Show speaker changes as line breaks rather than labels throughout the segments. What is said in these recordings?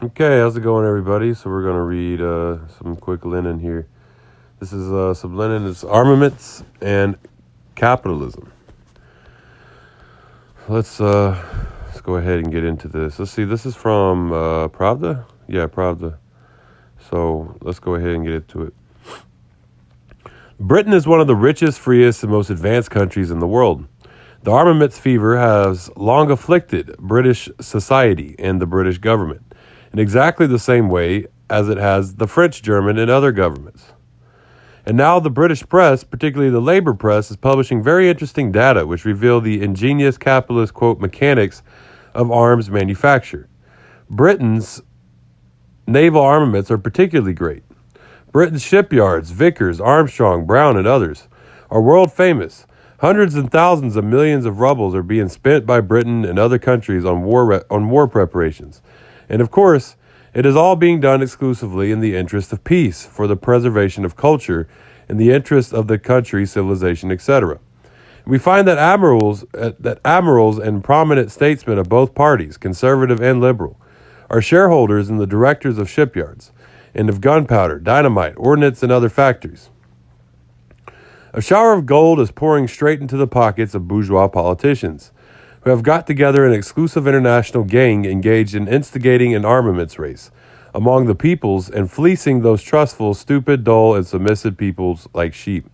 Okay, how's it going, everybody? So we're gonna read some quick Lenin here. This is some Lenin. It's Armaments and Capitalism. Let's go ahead and get into this. Let's see. This is from Pravda. Yeah, Pravda. So let's go ahead and get into it. Britain is one of the richest, freest, and most advanced countries in the world. The armaments fever has long afflicted British society and the British government in exactly the same way as it has the French, German, and other governments. And now the British press, particularly the Labour press, is publishing very interesting data which reveal the ingenious capitalist, quote, mechanics of arms manufacture. Britain's naval armaments are particularly great. Britain's shipyards, Vickers, Armstrong, Brown, and others, are world famous. Hundreds and thousands of millions of rubles are being spent by Britain and other countries on war preparations. And of course, it is all being done exclusively in the interest of peace, for the preservation of culture, in the interest of the country, civilization, etc. We find that admirals and prominent statesmen of both parties, conservative and liberal, are shareholders in the directors of shipyards and of gunpowder, dynamite, ordnance, and other factories. A shower of gold is pouring straight into the pockets of bourgeois politicians, who have got together an exclusive international gang engaged in instigating an armaments race among the peoples and fleecing those trustful, stupid, dull, and submissive peoples like sheep.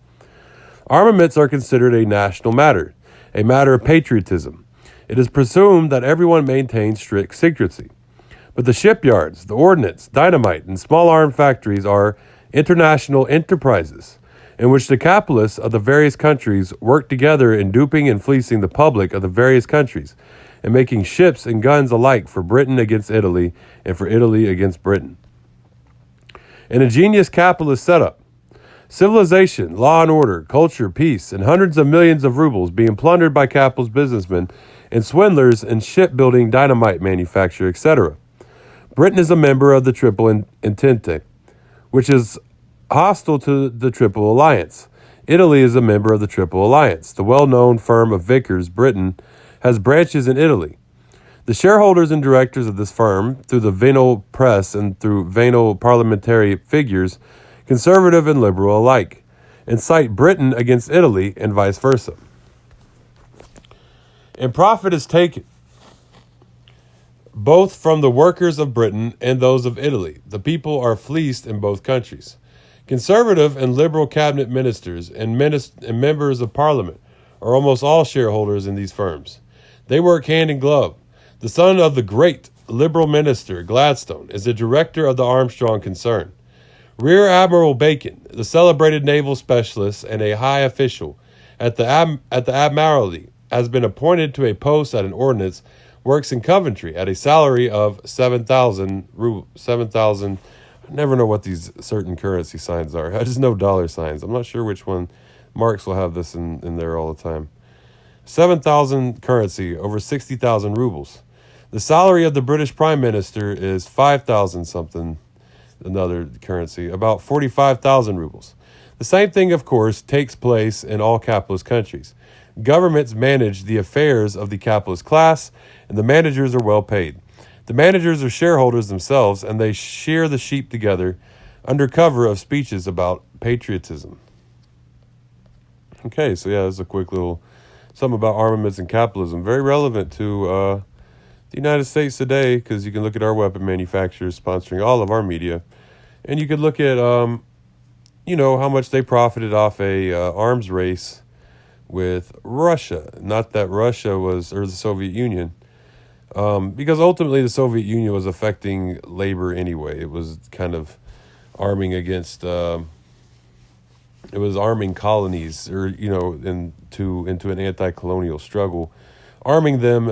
Armaments are considered a national matter, a matter of patriotism. It is presumed that everyone maintains strict secrecy. But the shipyards, the ordnance, dynamite, and small arms factories are international enterprises in which the capitalists of the various countries work together in duping and fleecing the public of the various countries and making ships and guns alike for Britain against Italy and for Italy against Britain. An ingenious capitalist setup. Civilization, law and order, culture, peace, and hundreds of millions of rubles being plundered by capitalist businessmen and swindlers in shipbuilding, dynamite manufacture, etc. Britain is a member of the Triple Entente, which is hostile to the Triple Alliance. Italy is a member of the Triple Alliance. The well-known firm of Vickers, Britain, has branches in Italy. The shareholders and directors of this firm, through the venal press and through venal parliamentary figures, conservative and liberal alike, incite Britain against Italy and vice versa. And profit is taken both from the workers of Britain and those of Italy. The people are fleeced in both countries. Conservative and liberal cabinet ministers and members of parliament are almost all shareholders in these firms. They work hand in glove. The son of the great liberal minister, Gladstone, is the director of the Armstrong concern. Rear Admiral Bacon, the celebrated naval specialist and a high official at the Admiralty, has been appointed to a post at an ordnance works in Coventry at a salary of 7,000 7,000. I never know what these certain currency signs are. I just know dollar signs. I'm not sure which one. Marks will have this in there all the time. 7,000 currency, over 60,000 rubles. The salary of the British Prime Minister is 5,000 something, another currency, about 45,000 rubles. The same thing, of course, takes place in all capitalist countries. Governments manage the affairs of the capitalist class, and the managers are well paid. The managers are shareholders themselves, and they shear the sheep together under cover of speeches about patriotism. Okay, so yeah, that's a quick little something about armaments and capitalism. Very relevant to the United States today, because you can look at our weapon manufacturers sponsoring all of our media, and you could look at, how much they profited off a arms race with Russia. Not that Russia or the Soviet Union, because ultimately the Soviet Union was affecting labor anyway. It was kind of arming against, it was arming colonies, or into an anti-colonial struggle, arming them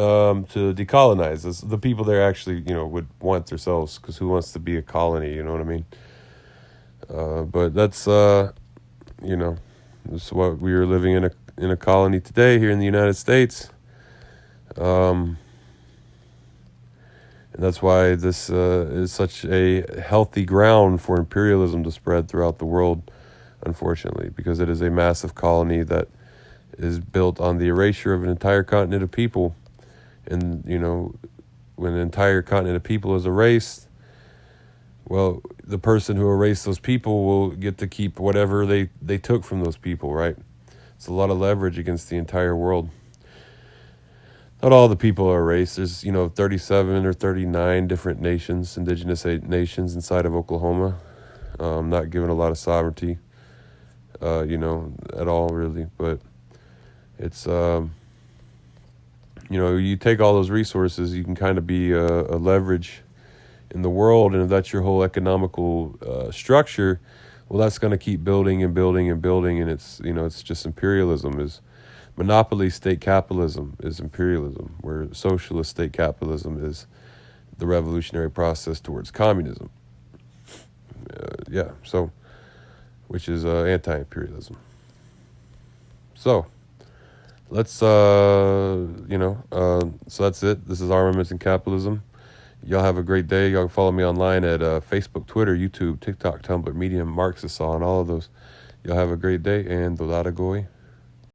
to decolonize. The people there actually, would want themselves, because who wants to be a colony? You know what I mean? But that's, this is what we are living in a colony today here in the United States. And that's why this is such a healthy ground for imperialism to spread throughout the world, unfortunately, because it is a massive colony that is built on the erasure of an entire continent of people. And, when an entire continent of people is erased, well, the person who erased those people will get to keep whatever they took from those people, right? It's a lot of leverage against the entire world. Not all the people are erased. There's, 37 or 39 different nations, indigenous nations inside of Oklahoma. Not given a lot of sovereignty, at all, really. But it's, you take all those resources, you can kind of be a leverage in the world. And if that's your whole economical structure, well, that's going to keep building and building and building. And it's just imperialism is monopoly. State capitalism is imperialism, where socialist state capitalism is the revolutionary process towards communism. Which is anti-imperialism. So let's, so that's it. This is Armaments and Capitalism. Y'all have a great day. Y'all can follow me online at Facebook, Twitter, YouTube, TikTok, Tumblr, Medium, Marxist, and all of those. Y'all have a great day, and Dolaragoy.